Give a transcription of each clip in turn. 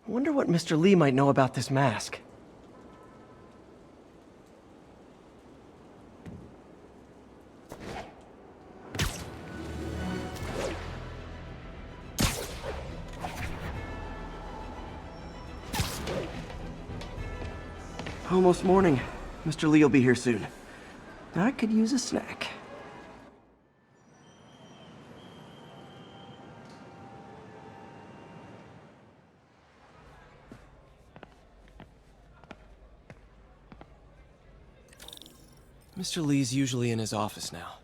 I wonder what Mr. Lee might know about this mask. Almost morning. Mr. Lee will be here soon. I could use a snack. Mr. Lee's usually in his office now.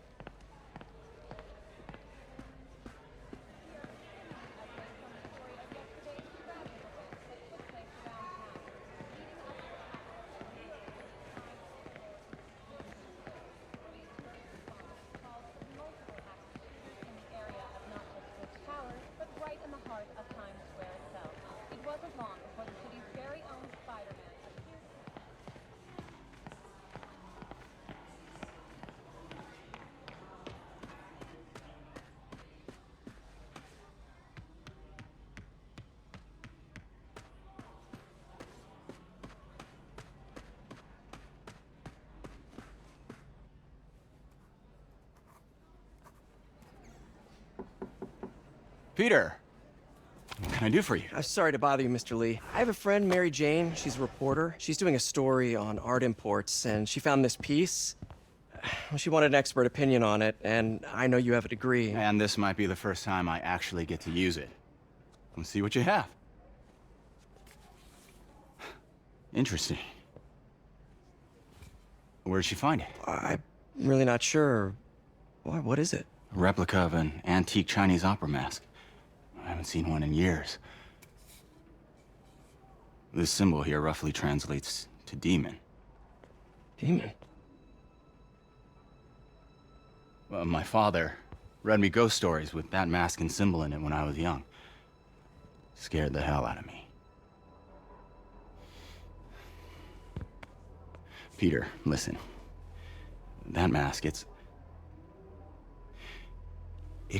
Peter, what can I do for you? Sorry to bother you, Mr. Lee. I have a friend, Mary Jane. She's a reporter. She's doing a story on art imports, and she found this piece. She wanted an expert opinion on it, and I know you have a degree. And this might be the first time I actually get to use it. Let's see what you have. Interesting. Where did she find it? I'm really not sure. Why, what is it? A replica of an antique Chinese opera mask. I haven't seen one in years. This symbol here roughly translates to demon. Demon? Well, my father read me ghost stories with that mask and symbol in it when I was young. Scared the hell out of me. Peter, listen. That mask, it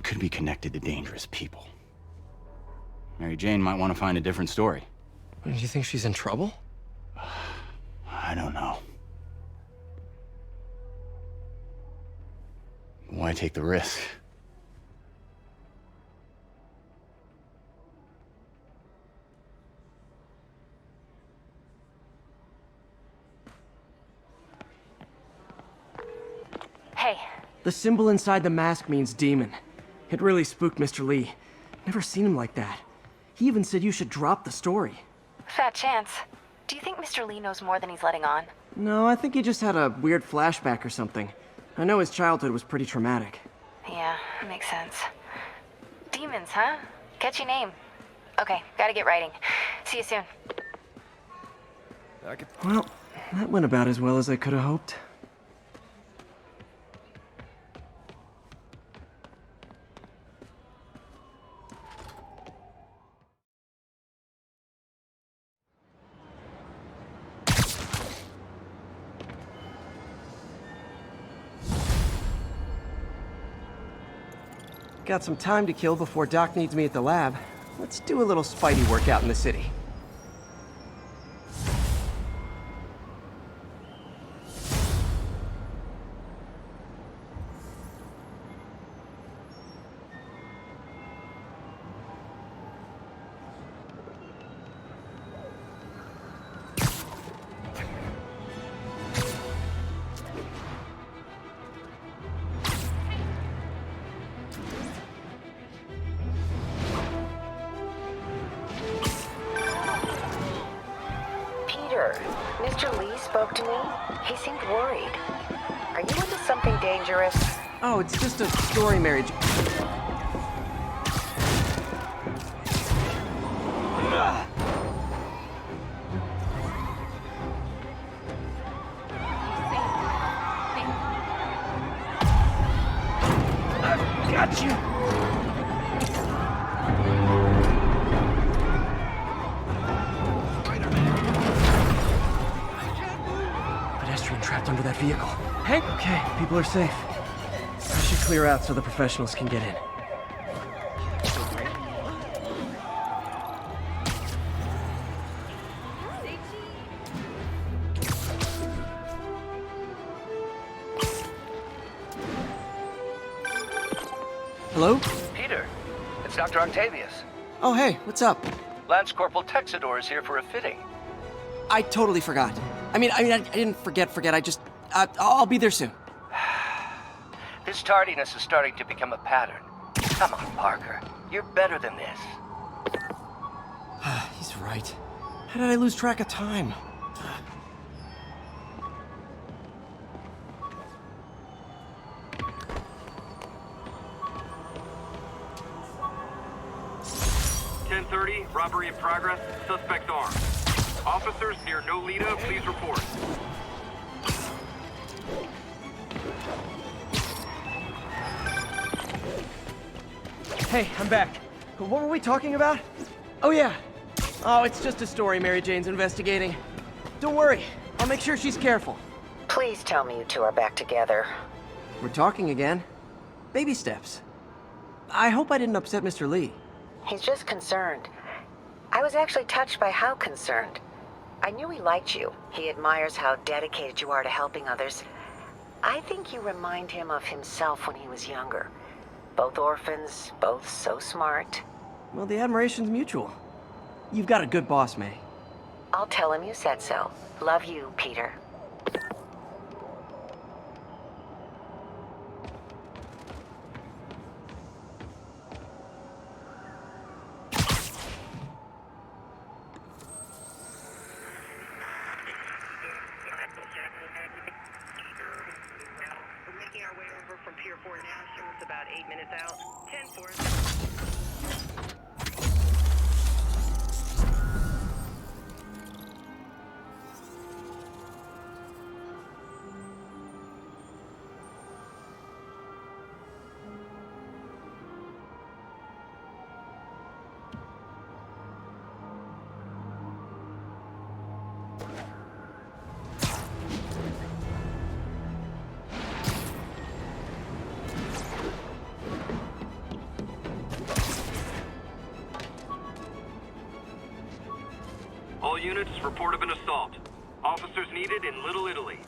could be connected to dangerous people. Mary Jane might want to find a different story. Do you think she's in trouble? I don't know. Why take the risk? Hey. The symbol inside the mask means demon. It really spooked Mr. Lee. Never seen him like that. He even said you should drop the story. Fat chance. Do you think Mr. Lee knows more than he's letting on? No, I think he just had a weird flashback or something. I know his childhood was pretty traumatic. Yeah, makes sense. Demons, huh? Catchy name. Okay, gotta get writing. See you soon. Well, that went about as well as I could have hoped. Got some time to kill before Doc needs me at the lab. Let's do a little Spidey workout in the city. Mr. Lee spoke to me. He seemed worried. Are you into something dangerous? Oh, it's just a story, Mary Jane. Got you! Pedestrian trapped under that vehicle. Hey? Okay, people are safe. I should clear out so the professionals can get in. Hello? Peter, it's Dr. Octavius. Oh, hey, what's up? Lance Corporal Texador is here for a fitting. I totally forgot. I didn't forget. I just, I'll be there soon. This tardiness is starting to become a pattern. Come on, Parker. You're better than this. He's right. How did I lose track of time? Robbery in progress. Suspect armed. Officers near Nolita, please report. Hey, I'm back. What were we talking about? Oh, yeah. Oh, it's just a story Mary Jane's investigating. Don't worry. I'll make sure she's careful. Please tell me you two are back together. We're talking again. Baby steps. I hope I didn't upset Mr. Lee. He's just concerned. I was actually touched by how concerned. I knew he liked you. He admires how dedicated you are to helping others. I think you remind him of himself when he was younger. Both orphans, both so smart. Well, the admiration's mutual. You've got a good boss, May. I'll tell him you said so. Love you, Peter. We're making our way over from Pier 4 National. It's about 8 minutes out. 10-4. All units report of an assault. Officers needed in Little Italy.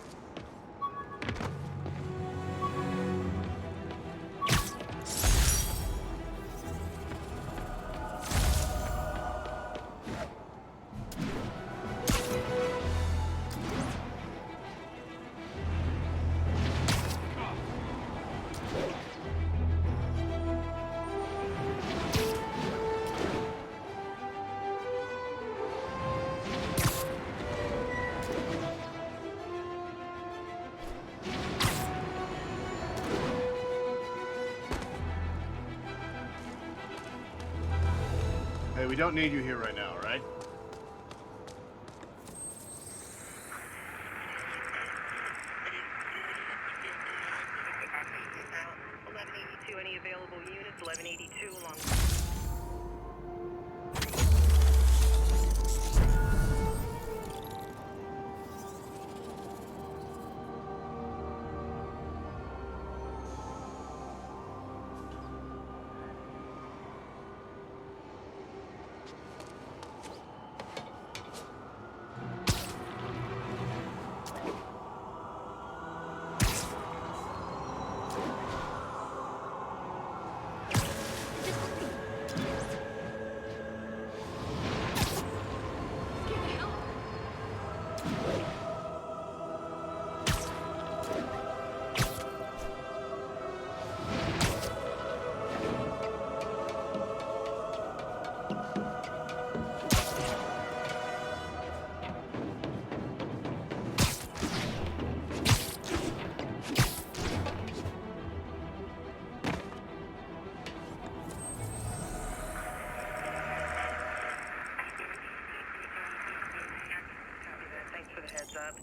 Hey, we don't need you here right now, right? Any available units? 1182 along. Thanks for the heads up.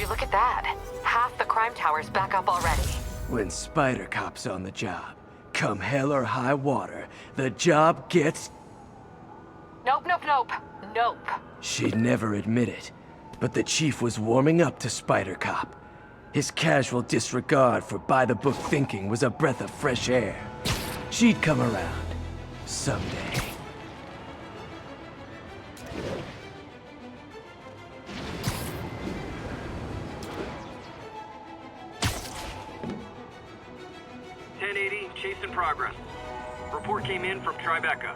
you look at that? Half the crime tower's back up already. When Spider Cop's on the job, come hell or high water, the job gets... Nope, nope, nope. Nope. She'd never admit it, but the chief was warming up to Spider Cop. His casual disregard for by-the-book thinking was a breath of fresh air. She'd come around. Someday. Chase in progress. Report came in from Tribeca.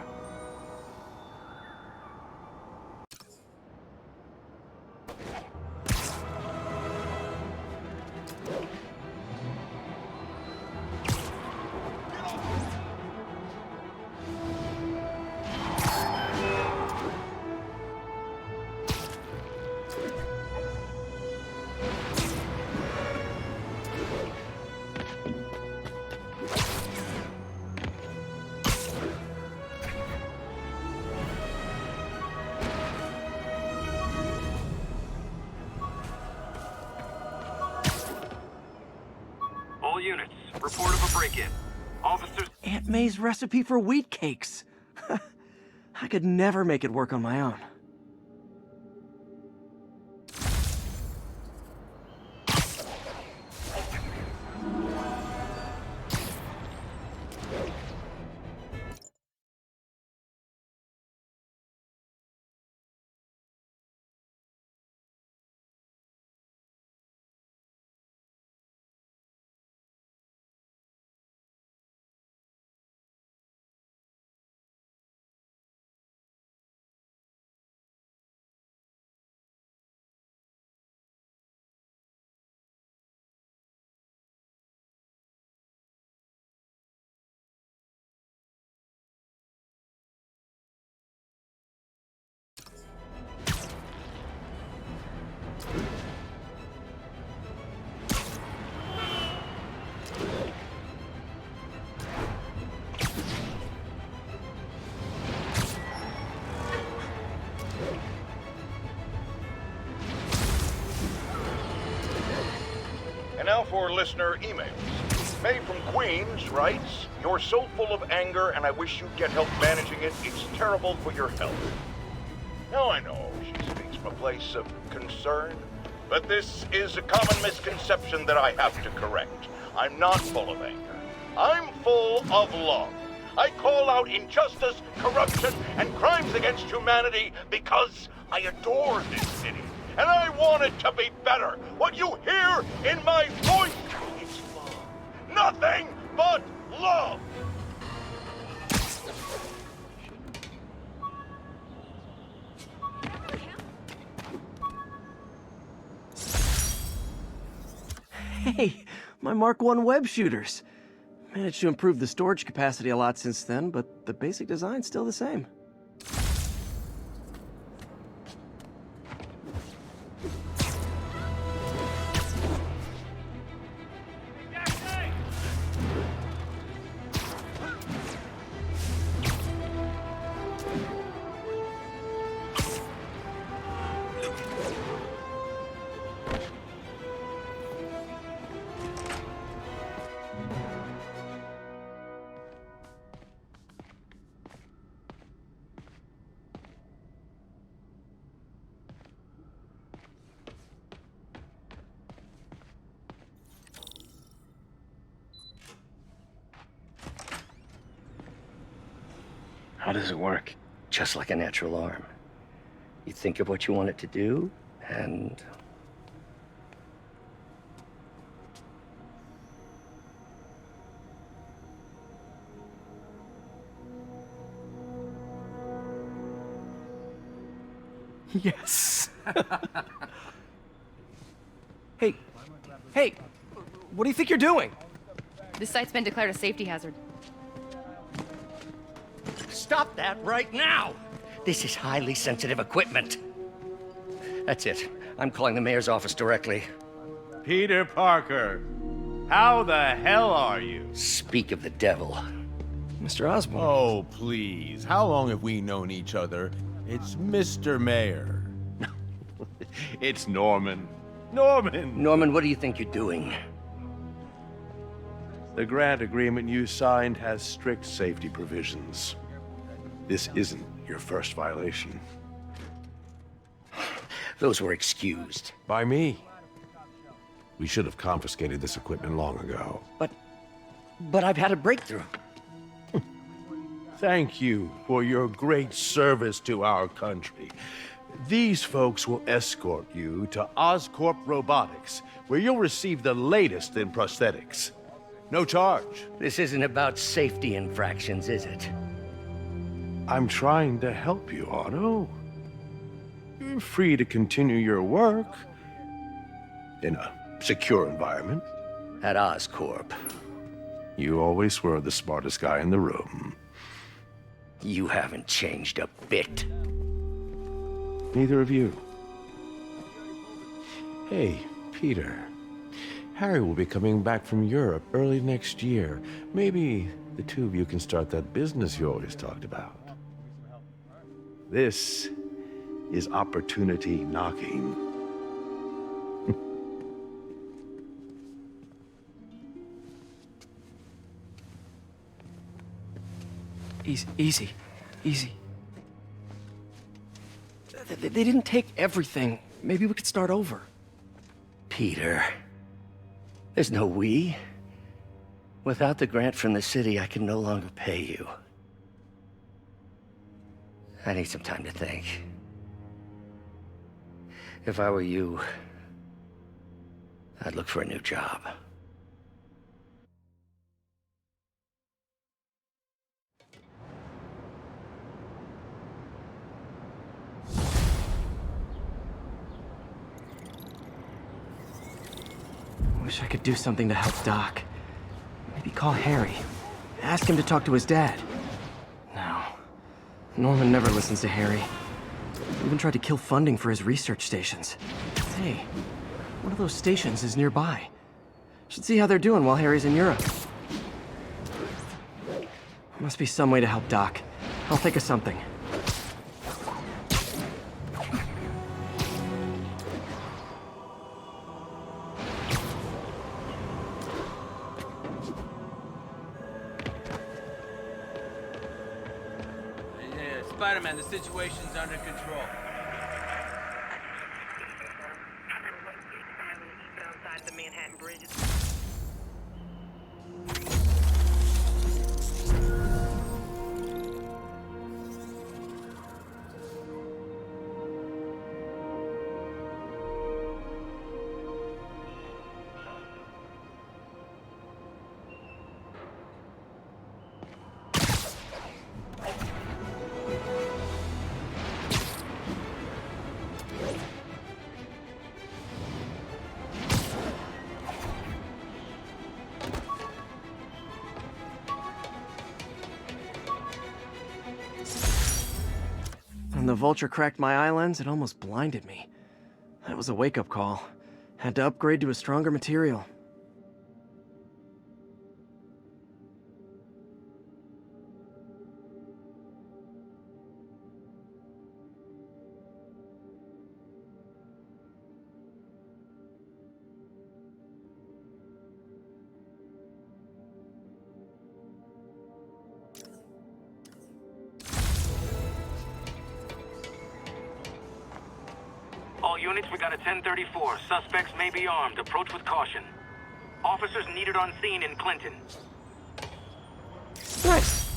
All units, report of a break-in. Officers... Aunt May's recipe for wheat cakes. I could never make it work on my own. And now for listener emails. May from Queens writes, "You're so full of anger and I wish you'd get help managing it. It's terrible for your health." Now I know she speaks from a place of concern, but this is a common misconception that I have to correct. I'm not full of anger. I'm full of love. I call out injustice, corruption, and crimes against humanity because I adore this city. And I want it to be better. What you hear in my voice is love. Nothing but love. Hey, my Mark I web shooters. Managed to improve the storage capacity a lot since then, but the basic design's still the same. How does it work? Just like a natural arm. You think of what you want it to do, and... Yes. Hey, hey, what do you think you're doing? This site's been declared a safety hazard. Stop that right now! This is highly sensitive equipment. That's it. I'm calling the mayor's office directly. Peter Parker, how the hell are you? Speak of the devil. Mr. Osborn. Oh, please. How long have we known each other? It's Mr. Mayor. It's Norman. Norman! Norman, what do you think you're doing? The grant agreement you signed has strict safety provisions. This isn't your first violation. Those were excused. By me. We should have confiscated this equipment long ago. But I've had a breakthrough. Thank you for your great service to our country. These folks will escort you to Oscorp Robotics, where you'll receive the latest in prosthetics. No charge. This isn't about safety infractions, is it? I'm trying to help you, Otto. You're free to continue your work in a secure environment. At Oscorp. You always were the smartest guy in the room. You haven't changed a bit. Neither of you. Hey, Peter. Harry will be coming back from Europe early next year. Maybe the two of you can start that business you always talked about. This is opportunity knocking. Easy. They didn't take everything. Maybe we could start over. Peter, there's no we. Without the grant from the city, I can no longer pay you. I need some time to think. If I were you, I'd look for a new job. Wish I could do something to help Doc. Maybe call Harry. Ask him to talk to his dad. No. Norman never listens to Harry. Even tried to kill funding for his research stations. Hey, one of those stations is nearby. Should see how they're doing while Harry's in Europe. Must be some way to help Doc. I'll think of something. Spider-Man, the situation's under control. Outside the Manhattan Bridge. When the vulture cracked my eye lens, it almost blinded me. That was a wake-up call. Had to upgrade to a stronger material. All units, we got a 1034. Suspects may be armed. Approach with caution. Officers needed on scene in Clinton. Nice.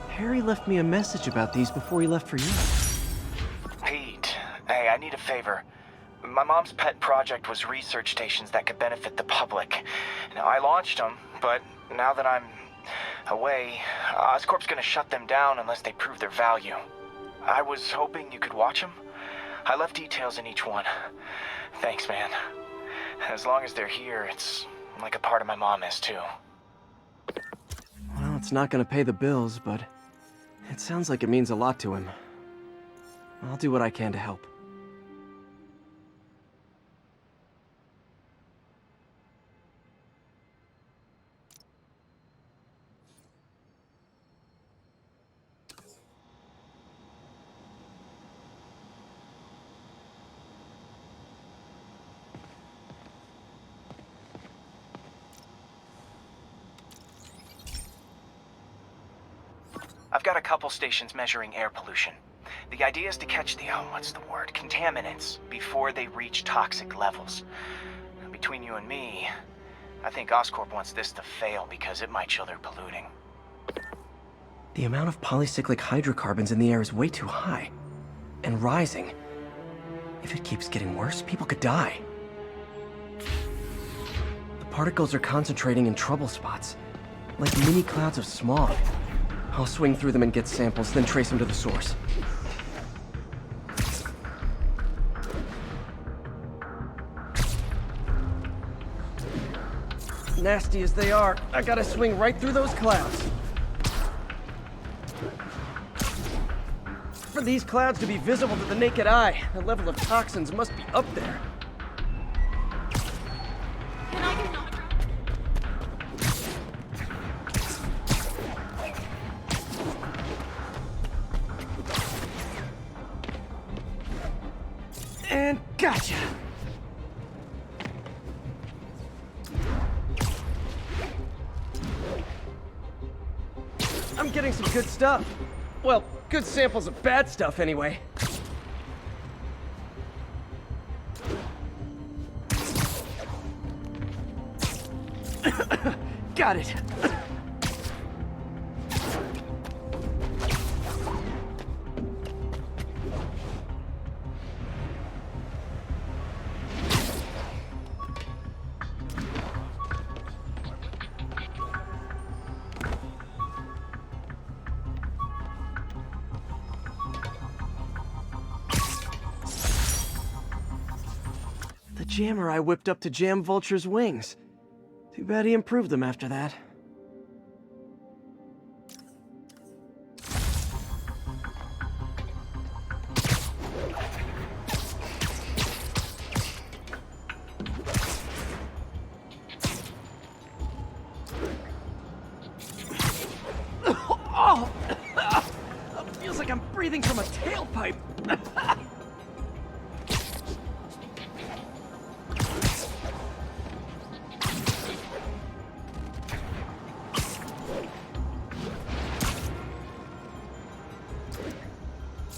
Harry left me a message about these before he left for you. Pete, hey, I need a favor. My mom's pet project was research stations that could benefit the public. Now, I launched them, but now that I'm away, Oscorp's gonna shut them down unless they prove their value. I was hoping you could watch them. I left details in each one. Thanks, man. As long as they're here, it's like a part of my mom is, too. Well, it's not gonna pay the bills, but it sounds like it means a lot to him. I'll do what I can to help. I've got a couple stations measuring air pollution. The idea is to catch the, what's the word, contaminants before they reach toxic levels. Between you and me, I think Oscorp wants this to fail because it might show they're polluting. The amount of polycyclic hydrocarbons in the air is way too high. And rising. If it keeps getting worse, people could die. The particles are concentrating in trouble spots, like mini clouds of smog. I'll swing through them and get samples, then trace them to the source. Nasty as they are, I gotta swing right through those clouds. For these clouds to be visible to the naked eye, the level of toxins must be up there. And gotcha! I'm getting some good stuff. Well, good samples of bad stuff anyway. Got it. The jammer I whipped up to jam Vulture's wings. Too bad he improved them after that. Oh! Feels like I'm breathing from a tailpipe.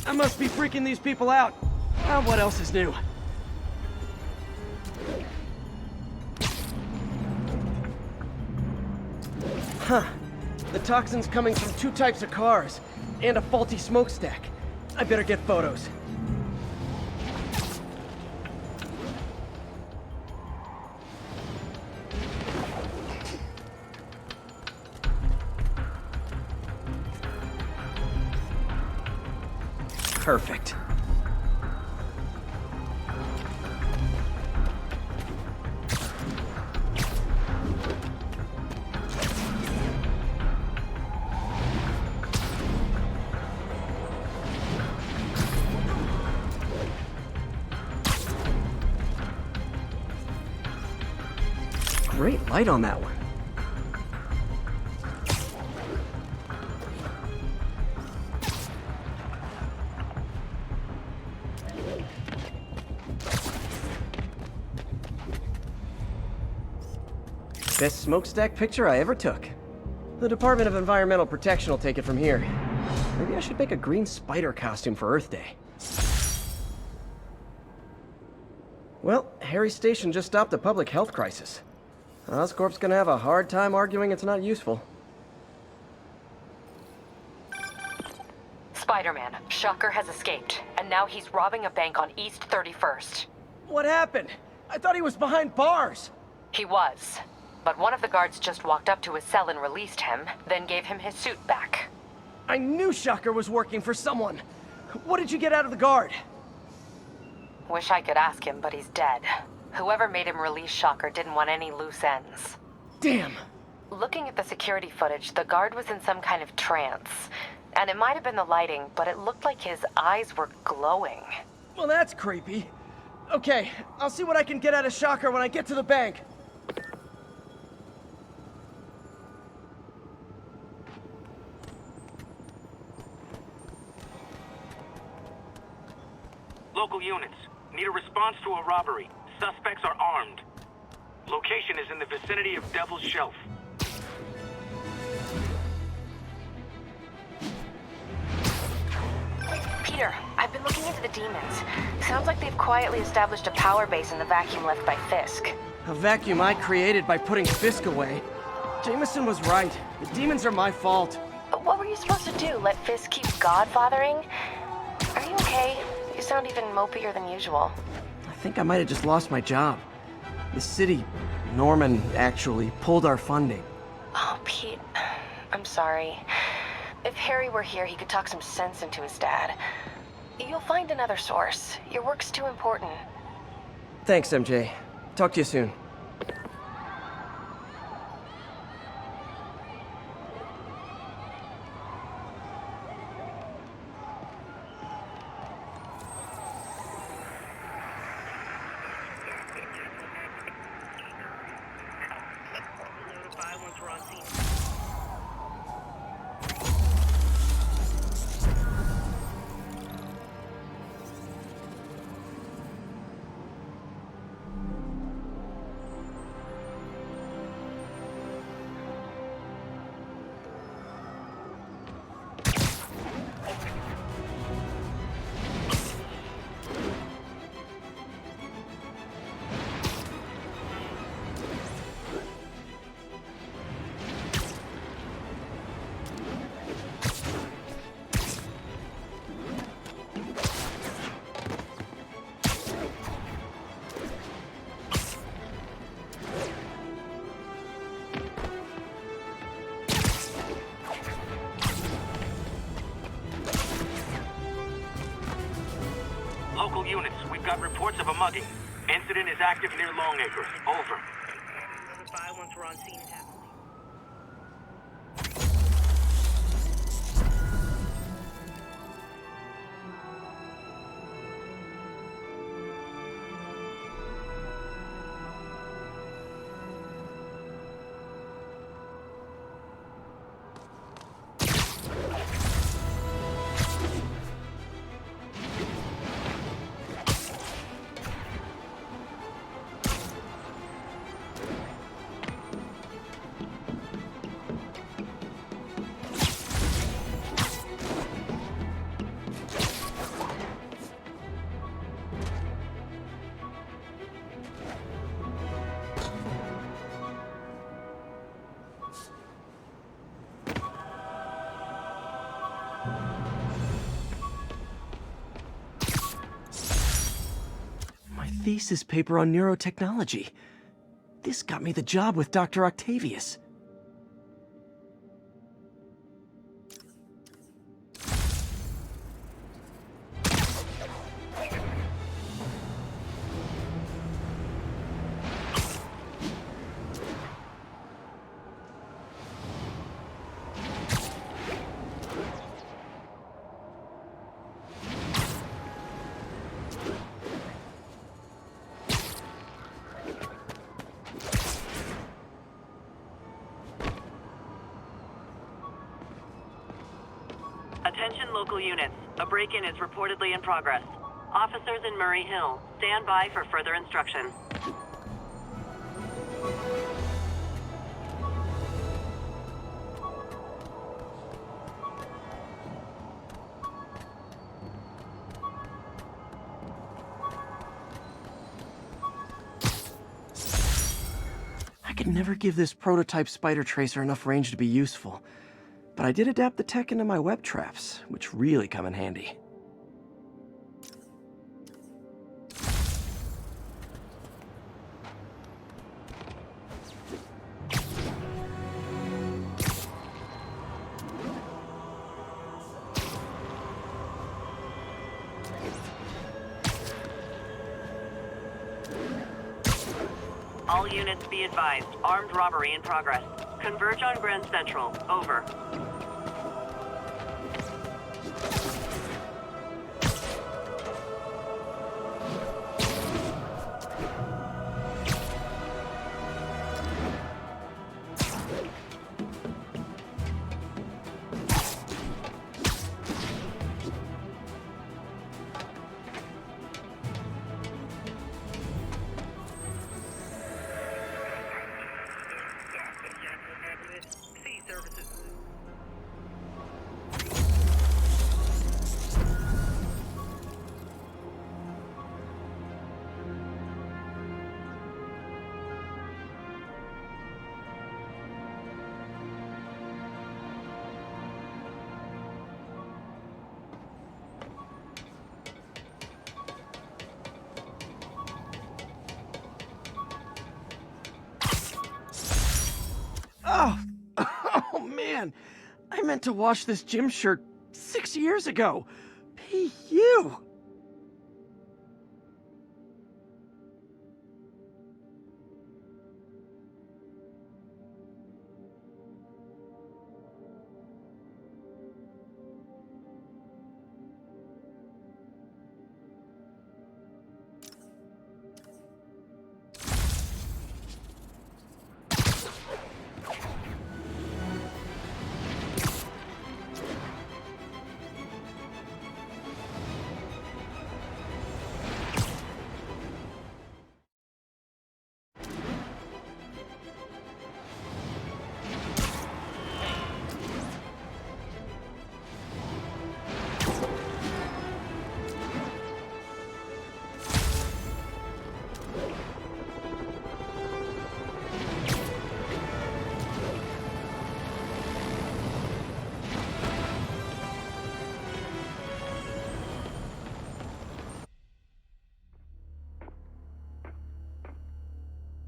I must be freaking these people out. What else is new? Huh. The toxin's coming from 2 types of cars, and a faulty smokestack. I better get photos. Perfect. Great light on that one. Best smokestack picture I ever took. The Department of Environmental Protection will take it from here. Maybe I should make a green spider costume for Earth Day. Well, Harry Station just stopped a public health crisis. Oscorp's gonna have a hard time arguing it's not useful. Spider-Man, Shocker has escaped, and now he's robbing a bank on East 31st. What happened? I thought he was behind bars. He was. But one of the guards just walked up to his cell and released him, then gave him his suit back. I knew Shocker was working for someone. What did you get out of the guard? Wish I could ask him, but he's dead. Whoever made him release Shocker didn't want any loose ends. Damn. Looking at the security footage, the guard was in some kind of trance. And it might have been the lighting, but it looked like his eyes were glowing. Well, that's creepy. Okay, I'll see what I can get out of Shocker when I get to the bank. Local units, need a response to a robbery. Suspects are armed. Location is in the vicinity of Devil's Shelf. Peter, I've been looking into the demons. Sounds like they've quietly established a power base in the vacuum left by Fisk. A vacuum I created by putting Fisk away. Jameson was right. The demons are my fault. But what were you supposed to do? Let Fisk keep godfathering? Are you okay? You sound even mopier than usual. I think I might have just lost my job. The city, Norman, actually, pulled our funding. Oh, Pete, I'm sorry. If Harry were here, he could talk some sense into his dad. You'll find another source. Your work's too important. Thanks, MJ. Talk to you soon. Notify once we're on scene. Local units, we've got reports of a mugging. Incident is active near Longacre. Over. Notify once we're on scene. It happened. Thesis paper on neurotechnology. This got me the job with Dr. Octavius. Attention local units. A break-in is reportedly in progress. Officers in Murray Hill, stand by for further instruction. I could never give this prototype spider tracer enough range to be useful. But I did adapt the tech into my web traps, which really come in handy. All units be advised. Armed robbery in progress. Converge on Grand Central. Over. Oh, oh man. I meant to wash this gym shirt 6 years ago. P.U.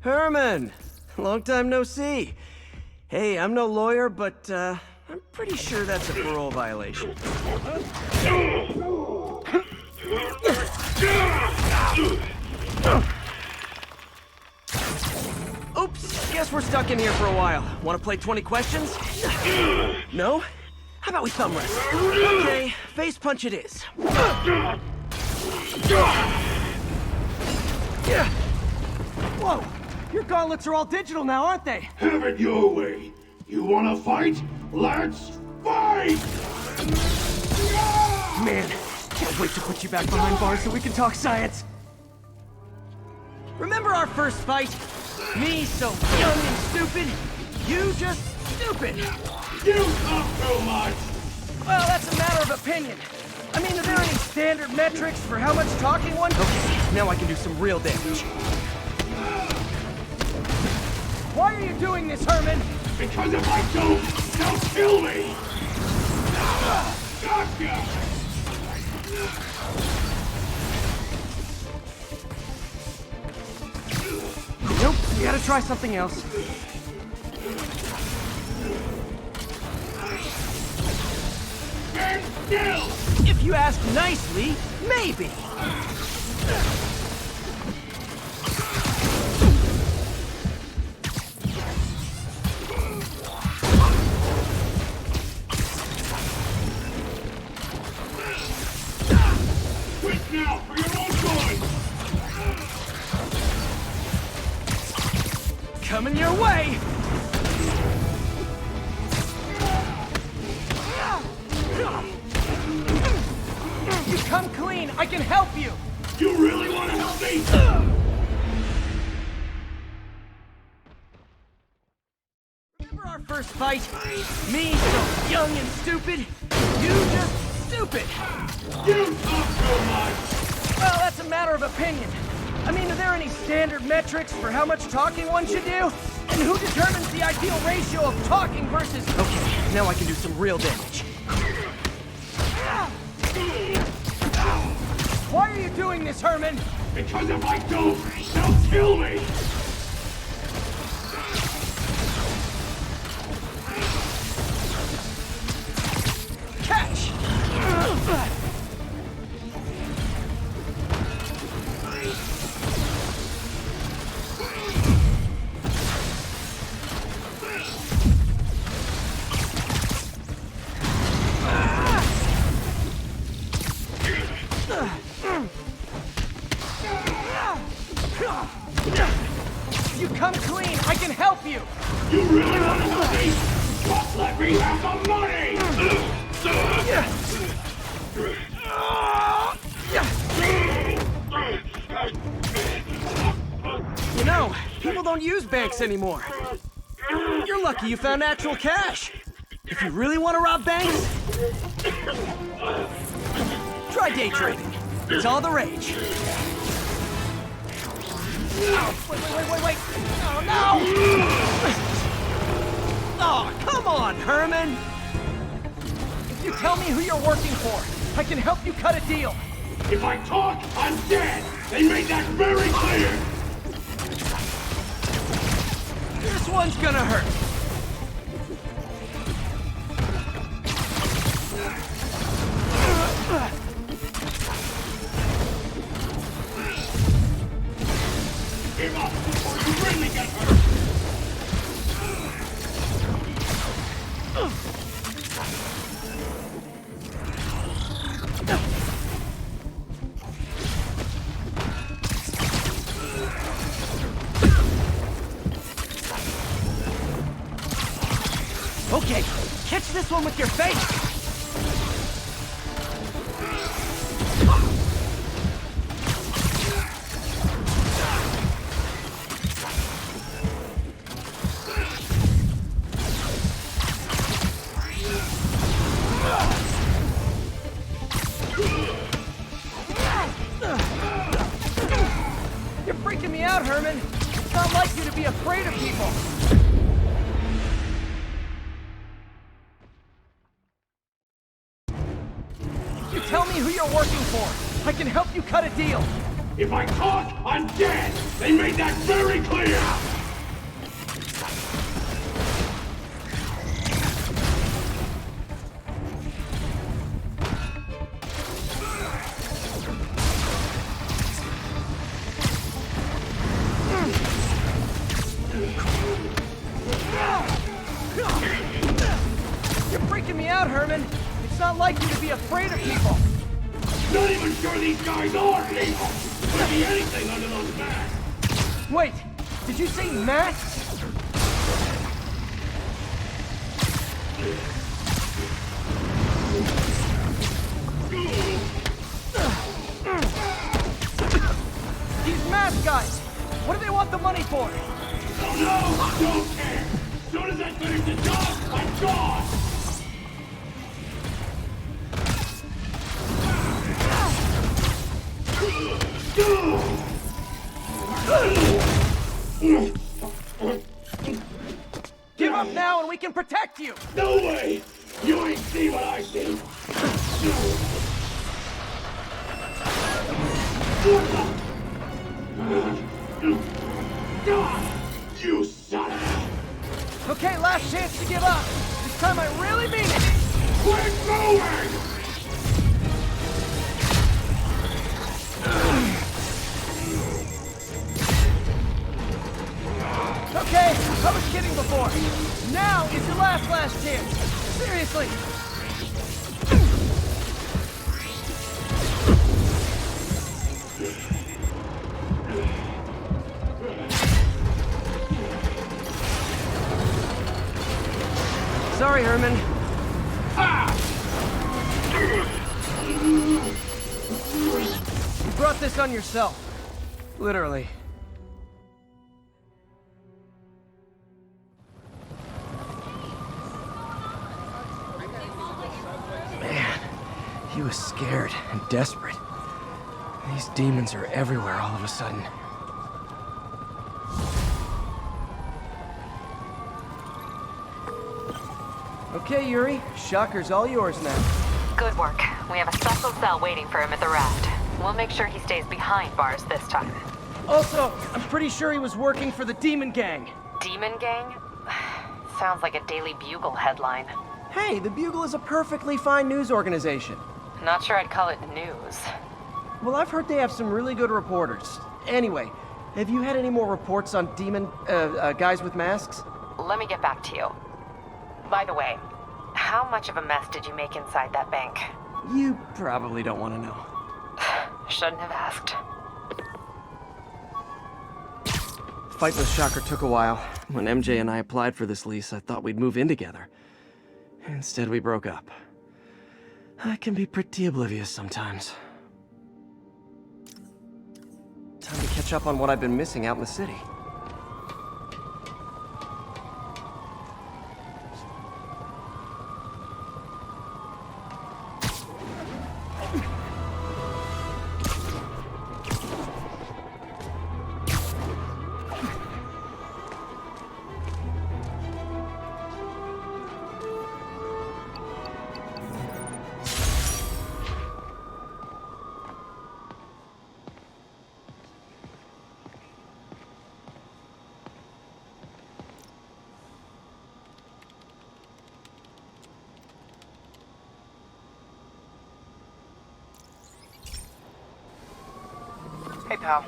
Herman! Long time no see. Hey, I'm no lawyer, but, I'm pretty sure that's a parole violation. Oops, guess we're stuck in here for a while. Want to play 20 questions? No? How about we thumb wrestle? Okay, face punch it is. Whoa! Your gauntlets are all digital now, aren't they? Have it your way. You wanna fight? Let's fight! Man, can't wait to put you back behind bars so we can talk science. Remember our first fight? Me so young and stupid, you just stupid. You talk too much! Well, that's a matter of opinion. I mean, are there any standard metrics for how much talking one? Okay, now I can do some real damage. Why are you doing this, Herman? Because if I don't, they'll kill me! Gotcha! Nope, you gotta try something else. Stand still! If you ask nicely, maybe. Quit now, for your own good! Coming your way! You come clean, I can help you! You really want to help me? Remember our first fight? Me so young and stupid, you just stupid! You talk too much! Well, that's a matter of opinion. I mean, are there any standard metrics for how much talking one should do? And who determines the ideal ratio of talking versus... Okay, now I can do some real damage. Why are you doing this, Herman? Because if I don't, they'll kill me! Catch! You come clean, I can help you! You really want to help me? Just let me have the money! You know, people don't use banks anymore. You're lucky you found actual cash. If you really want to rob banks, try day trading. It's all the rage. Wait. Oh, no! Oh, come on, Herman! If you tell me who you're working for, I can help you cut a deal. If I talk, I'm dead! They made that very clear! This one's gonna hurt. Okay, catch this one with your face! You're freaking me out, Herman. It's not like you to be afraid of people. You tell me who you're working for. I can help you cut a deal. If I talk, I'm dead! They made that very clear! You're freaking me out, Herman. It's not like you to be afraid of people. Not even sure these guys are people! Could be anything under those masks! Wait, did you say masks? These mask guys! What do they want the money for? Oh no! Don't care! As soon as I finish the job, I'm gone! Give up now and we can protect you! No way! You ain't see what I see! You son of a... Okay, last chance to give up. This time I really mean it! We're going! Okay, I was kidding before. Now is your last chance. Seriously. Sorry, Herman. You brought this on yourself. Literally. Man, he was scared and desperate. These demons are everywhere all of a sudden. Okay, Yuri. Shocker's all yours now. Good work. We have a special cell waiting for him at the raft. We'll make sure he stays behind bars this time. Also, I'm pretty sure he was working for the Demon Gang. Demon Gang? Sounds like a Daily Bugle headline. Hey, the Bugle is a perfectly fine news organization. Not sure I'd call it news. Well, I've heard they have some really good reporters. Anyway, have you had any more reports on demon, guys with masks? Let me get back to you. By the way, how much of a mess did you make inside that bank? You probably don't want to know. Shouldn't have asked. Fight with Shocker took a while. When MJ and I applied for this lease, I thought we'd move in together. Instead, we broke up. I can be pretty oblivious sometimes. Time to catch up on what I've been missing out in the city. Hey, pal.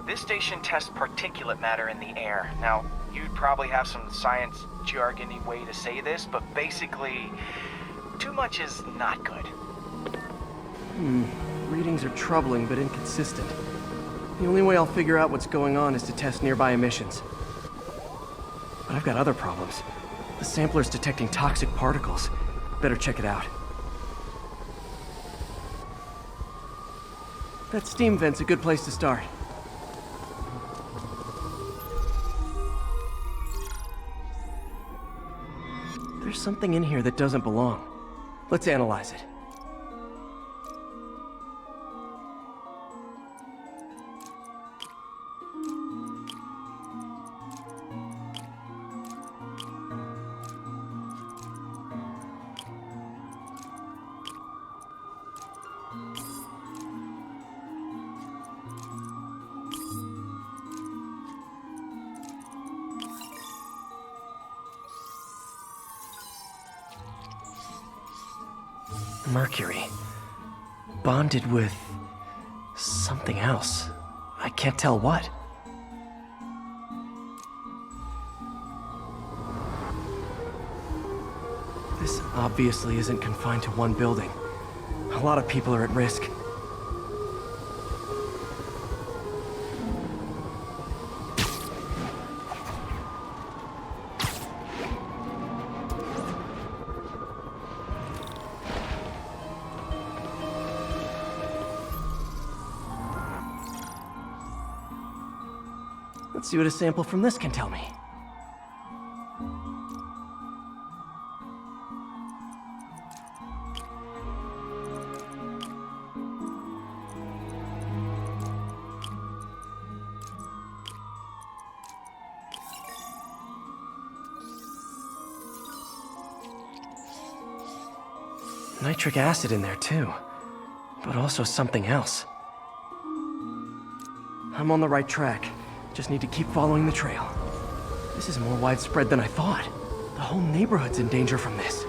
This station tests particulate matter in the air. Now, you'd probably have some science jargony way to say this, but basically, too much is not good. Readings are troubling but inconsistent. The only way I'll figure out what's going on is to test nearby emissions. But I've got other problems. The sampler's detecting toxic particles. Better check it out. That steam vent's a good place to start. There's something in here that doesn't belong. Let's analyze it. Mercury. Bonded with something else. I can't tell what. This obviously isn't confined to one building. A lot of people are at risk. Let's see what a sample from this can tell me. Nitric acid in there too, but also something else. I'm on the right track. Just need to keep following the trail. This is more widespread than I thought. The whole neighborhood's in danger from this.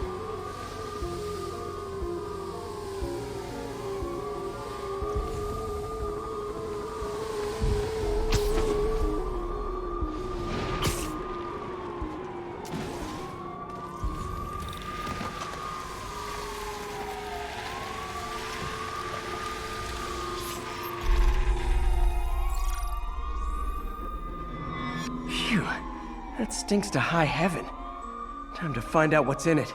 Phew, that stinks to high heaven. Time to find out what's in it.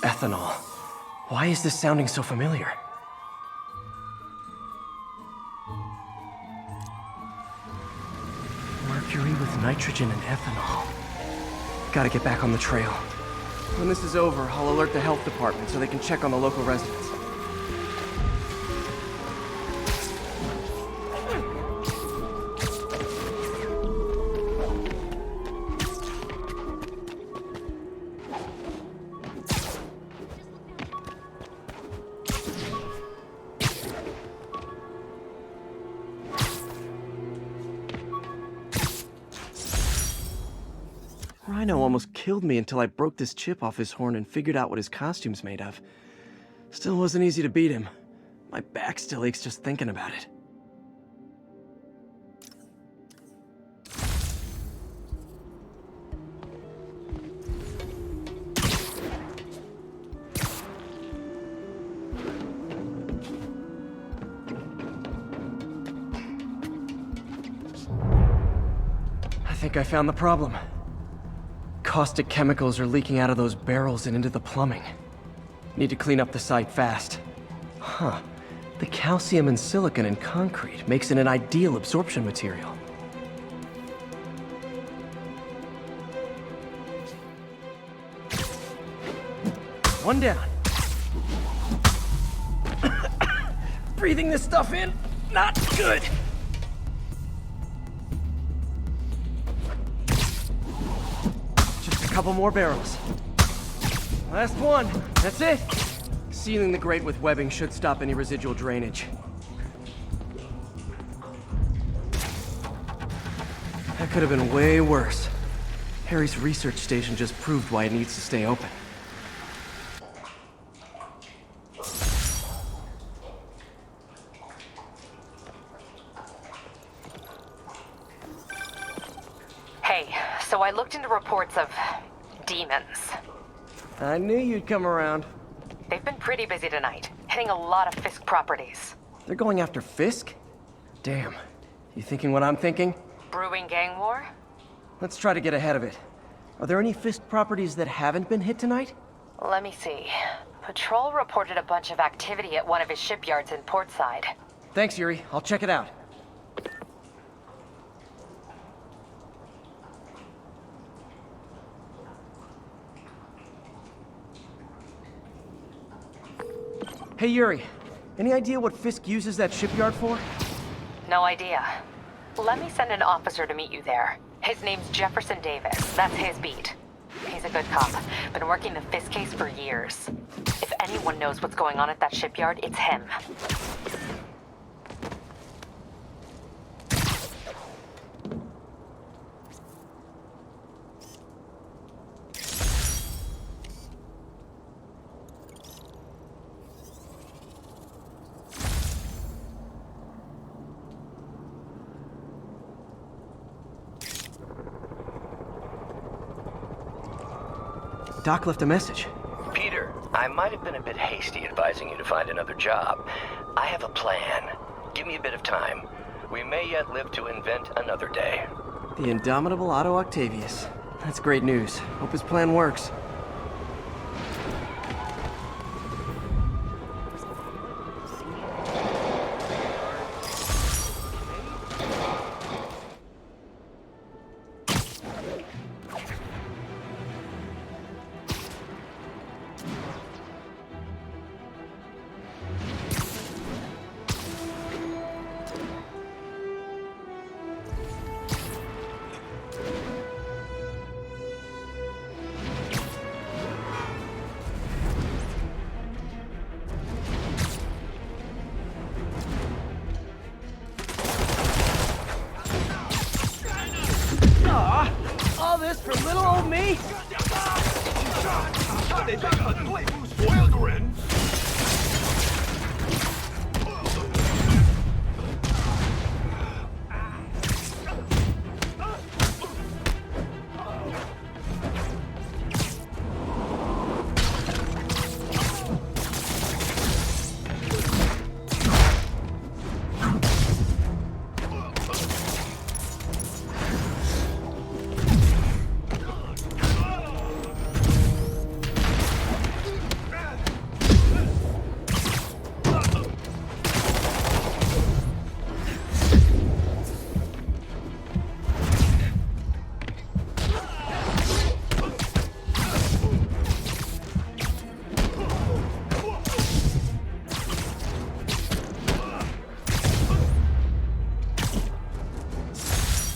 Ethanol. Why is this sounding so familiar? Mercury with nitrogen and ethanol. Gotta get back on the trail. When this is over, I'll alert the health department so they can check on the local residents. Rhino almost killed me until I broke this chip off his horn and figured out what his costume's made of. Still wasn't easy to beat him. My back still aches just thinking about it. I think I found the problem. Caustic chemicals are leaking out of those barrels and into the plumbing. Need to clean up the site fast. Huh. The calcium and silicon in concrete makes it an ideal absorption material. One down. Breathing this stuff in, not good. Couple more barrels. Last one. That's it. Sealing the grate with webbing should stop any residual drainage. That could have been way worse. Harry's research station just proved why it needs to stay open. Hey, so I looked into reports of demons. I knew you'd come around. They've been pretty busy tonight, hitting a lot of Fisk properties. They're going after Fisk? Damn. You thinking what I'm thinking? Brewing gang war? Let's try to get ahead of it. Are there any Fisk properties that haven't been hit tonight? Let me see. Patrol reported a bunch of activity at one of his shipyards in Portside. Thanks, Yuri. I'll check it out. Hey, Yuri. Any idea what Fisk uses that shipyard for? No idea. Let me send an officer to meet you there. His name's Jefferson Davis. That's his beat. He's a good cop. Been working the Fisk case for years. If anyone knows what's going on at that shipyard, it's him. Doc left a message. Peter, I might have been a bit hasty advising you to find another job. I have a plan. Give me a bit of time. We may yet live to invent another day. The indomitable Otto Octavius. That's great news. Hope his plan works. All this for little old me?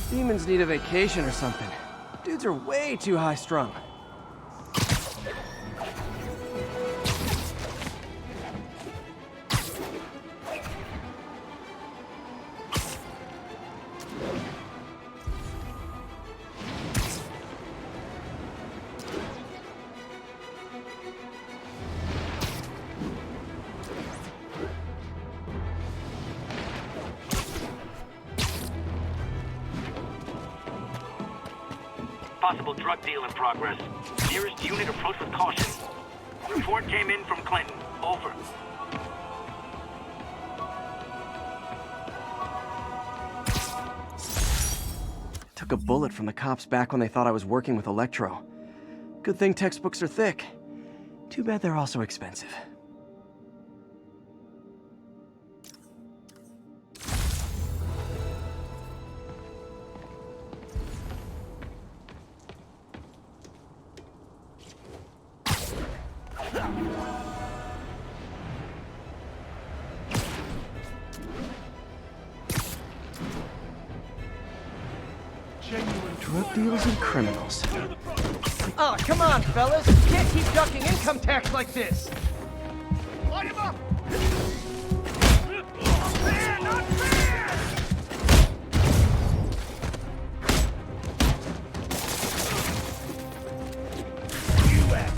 Demons need a vacation or something. Dudes are way too high-strung. Possible drug deal in progress. Nearest unit approach with caution. Report came in from Clinton. Over. Took a bullet from the cops back when they thought I was working with Electro. Good thing textbooks are thick. Too bad they're also expensive. Drug dealers and criminals. Oh, come on, fellas! You can't keep ducking income tax like this! Light him up! Fair, not fair! You act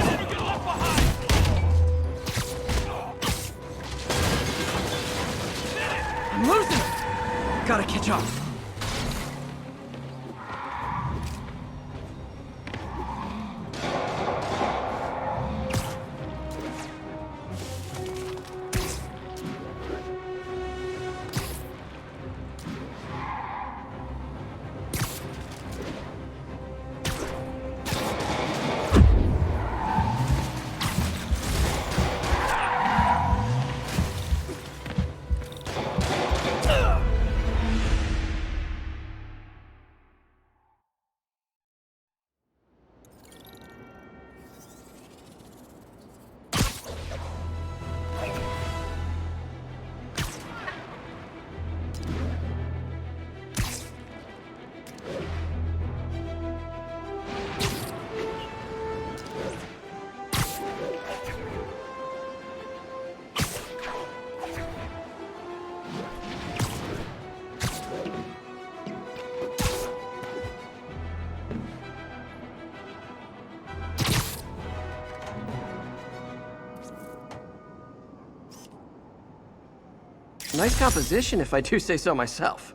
like get left behind! I'm losing him! Gotta catch up. Nice composition, if I do say so myself.